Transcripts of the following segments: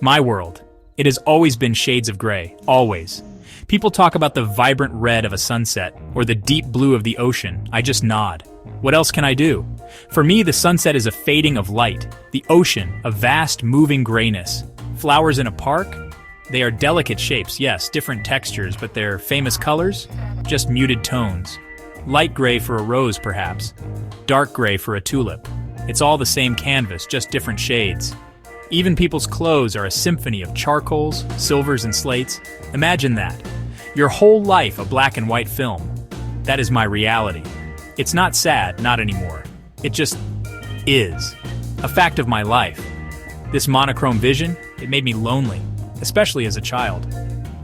My world. It has always been shades of gray, always. People talk about the vibrant red of a sunset, or the deep blue of the ocean. I just nod. What else can I do? For me, the sunset is a fading of light. The ocean, a vast, moving grayness. Flowers in a park? They are delicate shapes, yes, different textures, but their famous colors? Just muted tones. Light gray for a rose, perhaps. Dark gray for a tulip. It's all the same canvas, just different shades. Even people's clothes are a symphony of charcoals, silvers, and slates. Imagine that. Your whole life a black and white film. That is my reality. It's not sad, not anymore. It just is. A fact of my life. This monochrome vision, it made me lonely, especially as a child.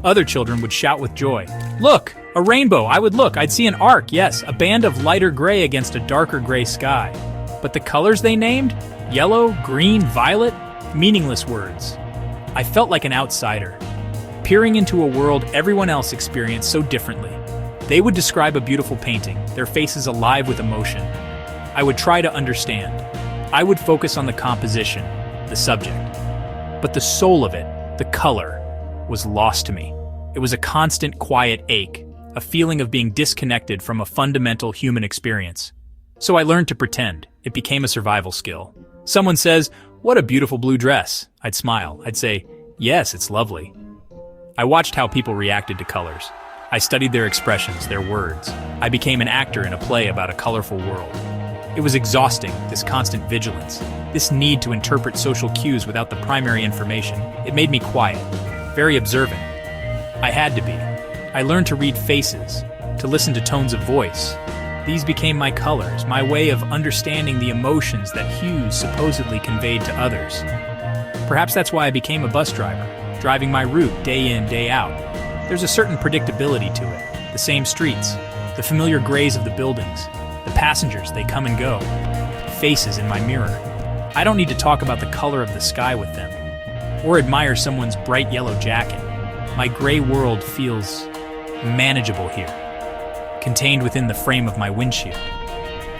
Other children would shout with joy. Look, a rainbow, I would look, I'd see an arc, yes, a band of lighter gray against a darker gray sky. But the colors they named? Yellow, green, violet? Meaningless words. I felt like an outsider, peering into a world everyone else experienced so differently. They would describe a beautiful painting, their faces alive with emotion. I would try to understand. I would focus on the composition, the subject. But the soul of it, the color, was lost to me. It was a constant, quiet ache, a feeling of being disconnected from a fundamental human experience. So I learned to pretend. It became a survival skill. Someone says, "What a beautiful blue dress." I'd smile. I'd say, "Yes, it's lovely." I watched how people reacted to colors. I studied their expressions, their words. I became an actor in a play about a colorful world. It was exhausting, this constant vigilance, this need to interpret social cues without the primary information. It made me quiet, very observant. I had to be. I learned to read faces, to listen to tones of voice. These became my colors, my way of understanding the emotions that hues supposedly conveyed to others. Perhaps that's why I became a bus driver, driving my route day in, day out. There's a certain predictability to it. The same streets, the familiar grays of the buildings, the passengers, they come and go. Faces in my mirror. I don't need to talk about the color of the sky with them, or admire someone's bright yellow jacket. My gray world feels manageable here, contained within the frame of my windshield.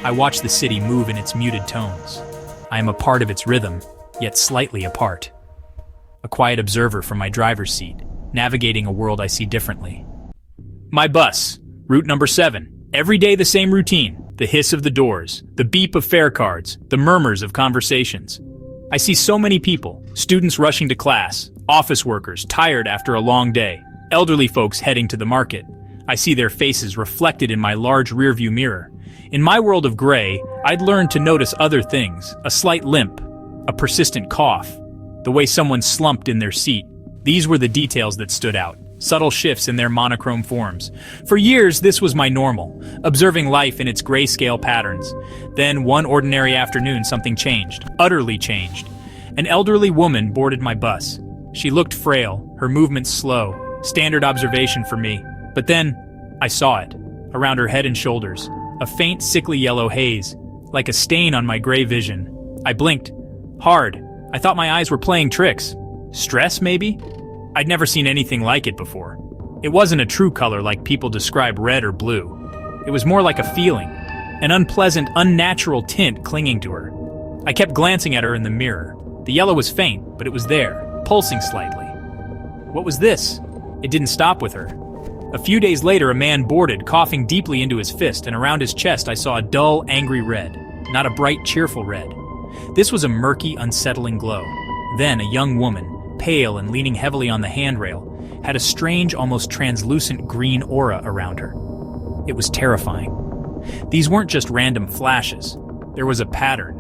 I watch the city move in its muted tones. I am a part of its rhythm, yet slightly apart. A quiet observer from my driver's seat, navigating a world I see differently. My bus, route number 7. Every day the same routine. The hiss of the doors, the beep of fare cards, the murmurs of conversations. I see so many people, students rushing to class, office workers tired after a long day, elderly folks heading to the market. I see their faces reflected in my large rearview mirror. In my world of gray, I'd learned to notice other things, a slight limp, a persistent cough, the way someone slumped in their seat. These were the details that stood out, subtle shifts in their monochrome forms. For years, this was my normal, observing life in its grayscale patterns. Then, one ordinary afternoon, something changed, utterly changed. An elderly woman boarded my bus. She looked frail, her movements slow, standard observation for me. But then, I saw it, around her head and shoulders, a faint, sickly yellow haze, like a stain on my gray vision. I blinked, hard. I thought my eyes were playing tricks. Stress, maybe? I'd never seen anything like it before. It wasn't a true color like people describe red or blue. It was more like a feeling, an unpleasant, unnatural tint clinging to her. I kept glancing at her in the mirror. The yellow was faint, but it was there, pulsing slightly. What was this? It didn't stop with her. A few days later, a man boarded, coughing deeply into his fist, and around his chest I saw a dull, angry red, not a bright, cheerful red. This was a murky, unsettling glow. Then a young woman, pale and leaning heavily on the handrail, had a strange, almost translucent green aura around her. It was terrifying. These weren't just random flashes. There was a pattern.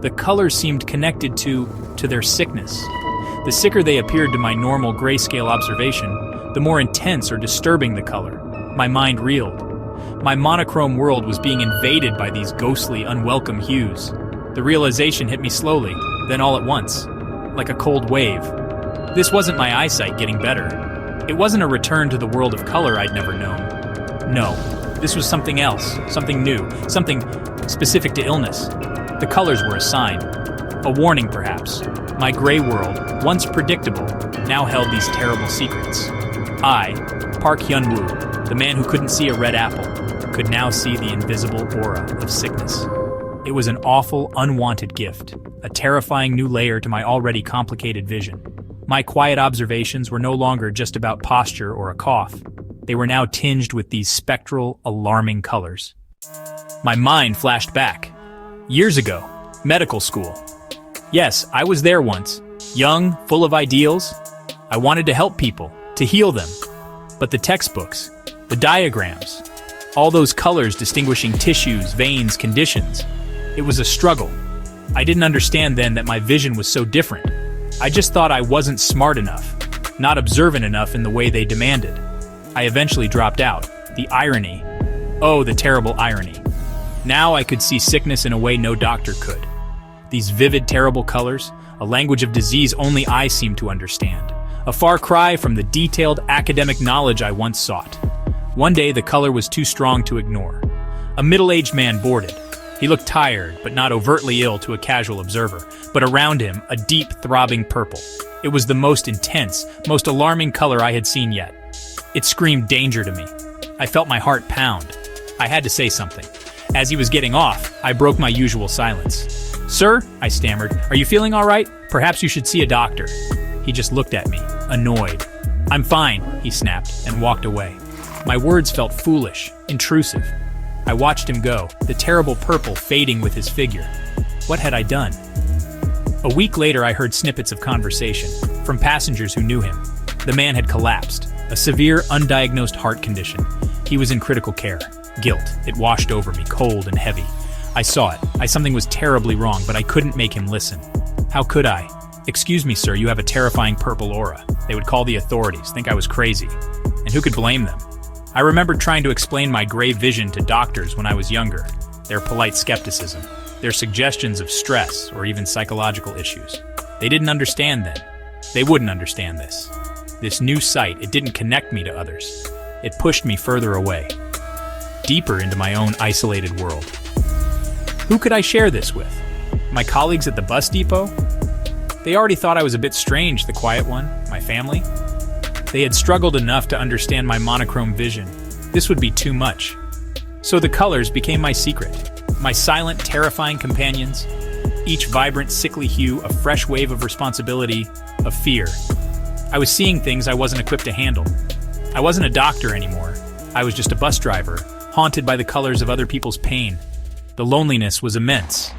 The colors seemed connected to their sickness. The sicker they appeared to my normal grayscale observation, the more intense or disturbing the color. My mind reeled. My monochrome world was being invaded by these ghostly, unwelcome hues. The realization hit me slowly, then all at once, like a cold wave. This wasn't my eyesight getting better. It wasn't a return to the world of color I'd never known. No, this was something else, something new, something specific to illness. The colors were a sign, a warning perhaps. My gray world, once predictable, now held these terrible secrets. I, Park Hyun-woo, the man who couldn't see a red apple, could now see the invisible aura of sickness. It was an awful, unwanted gift, a terrifying new layer to my already complicated vision. My quiet observations were no longer just about posture or a cough. They were now tinged with these spectral, alarming colors. My mind flashed back. Years ago, medical school. Yes, I was there once, young, full of ideals. I wanted to help people, to heal them. But the textbooks, the diagrams, all those colors distinguishing tissues, veins, conditions, it was a struggle. I didn't understand then that my vision was so different. I just thought I wasn't smart enough, not observant enough in the way they demanded. I eventually dropped out. The irony. Oh, the terrible irony. Now I could see sickness in a way no doctor could. These vivid, terrible colors, a language of disease only I seemed to understand. A far cry from the detailed academic knowledge I once sought. One day the color was too strong to ignore. A middle-aged man boarded. He looked tired, but not overtly ill to a casual observer, but around him, a deep, throbbing purple. It was the most intense, most alarming color I had seen yet. It screamed danger to me. I felt my heart pound. I had to say something. As he was getting off, I broke my usual silence. "Sir," I stammered, "are you feeling all right? Perhaps you should see a doctor." He just looked at me, annoyed. "I'm fine," he snapped, and walked away. My words felt foolish, intrusive. I watched him go, the terrible purple fading with his figure. What had I done? A week later, I heard snippets of conversation from passengers who knew him. The man had collapsed, a severe, undiagnosed heart condition. He was in critical care. Guilt, it washed over me, cold and heavy. I saw it. Something was terribly wrong, but I couldn't make him listen. How could I? "Excuse me, sir, you have a terrifying purple aura." They would call the authorities, think I was crazy. And who could blame them? I remembered trying to explain my gray vision to doctors when I was younger, their polite skepticism, their suggestions of stress or even psychological issues. They didn't understand then. They wouldn't understand this. This new sight, it didn't connect me to others. It pushed me further away, deeper into my own isolated world. Who could I share this with? My colleagues at the bus depot? They already thought I was a bit strange, the quiet one, my family. They had struggled enough to understand my monochrome vision. This would be too much. So the colors became my secret, my silent, terrifying companions. Each vibrant, sickly hue, a fresh wave of responsibility, of fear. I was seeing things I wasn't equipped to handle. I wasn't a doctor anymore. I was just a bus driver, haunted by the colors of other people's pain. The loneliness was immense.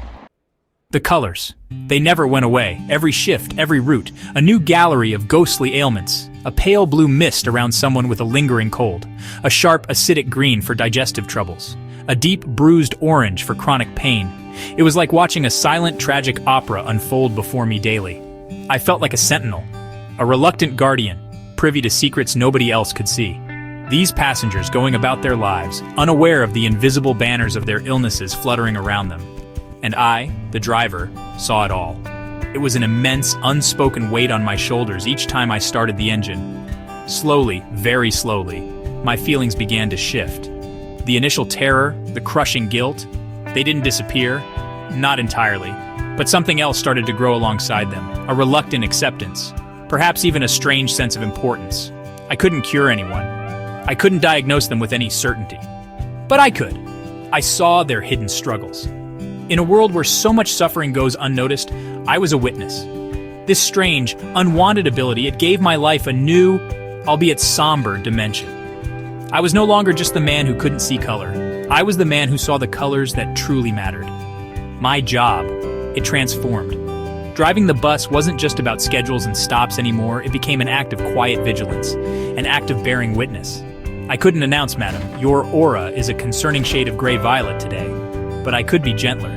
The colors. They never went away. Every shift, every route, a new gallery of ghostly ailments. A pale blue mist around someone with a lingering cold. A sharp, acidic green for digestive troubles. A deep, bruised orange for chronic pain. It was like watching a silent, tragic opera unfold before me daily. I felt like a sentinel, a reluctant guardian, privy to secrets nobody else could see. These passengers going about their lives, unaware of the invisible banners of their illnesses fluttering around them. And I, the driver, saw it all. It was an immense, unspoken weight on my shoulders each time I started the engine. Slowly, very slowly, my feelings began to shift. The initial terror, the crushing guilt, they didn't disappear, not entirely, but something else started to grow alongside them, a reluctant acceptance, perhaps even a strange sense of importance. I couldn't cure anyone. I couldn't diagnose them with any certainty. But I could. I saw their hidden struggles. In a world where so much suffering goes unnoticed, I was a witness. This strange, unwanted ability, it gave my life a new, albeit somber, dimension. I was no longer just the man who couldn't see color. I was the man who saw the colors that truly mattered. My job, it transformed. Driving the bus wasn't just about schedules and stops anymore. It became an act of quiet vigilance, an act of bearing witness. I couldn't announce, madam, your aura is a concerning shade of gray-violet today, but I could be gentler.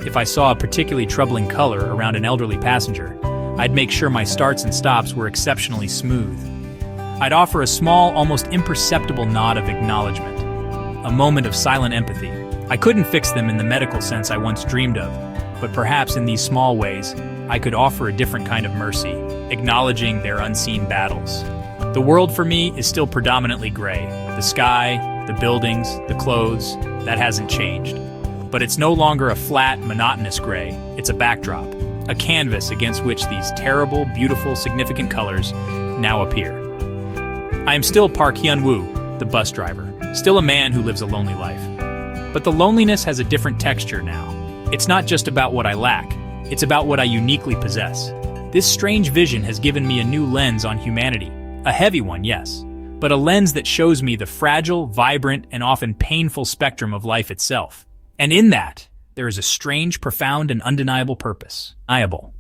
If I saw a particularly troubling color around an elderly passenger, I'd make sure my starts and stops were exceptionally smooth. I'd offer a small, almost imperceptible nod of acknowledgement, a moment of silent empathy. I couldn't fix them in the medical sense I once dreamed of, but perhaps in these small ways, I could offer a different kind of mercy, acknowledging their unseen battles. The world for me is still predominantly gray. The sky, the buildings, the clothes, that hasn't changed. But it's no longer a flat, monotonous gray. It's a backdrop, a canvas against which these terrible, beautiful, significant colors now appear. I am still Park Hyun-woo, the bus driver, still a man who lives a lonely life. But the loneliness has a different texture now. It's not just about what I lack, it's about what I uniquely possess. This strange vision has given me a new lens on humanity. A heavy one, yes, but a lens that shows me the fragile, vibrant, and often painful spectrum of life itself. And in that, there is a strange, profound, and undeniable purpose. Undeniable.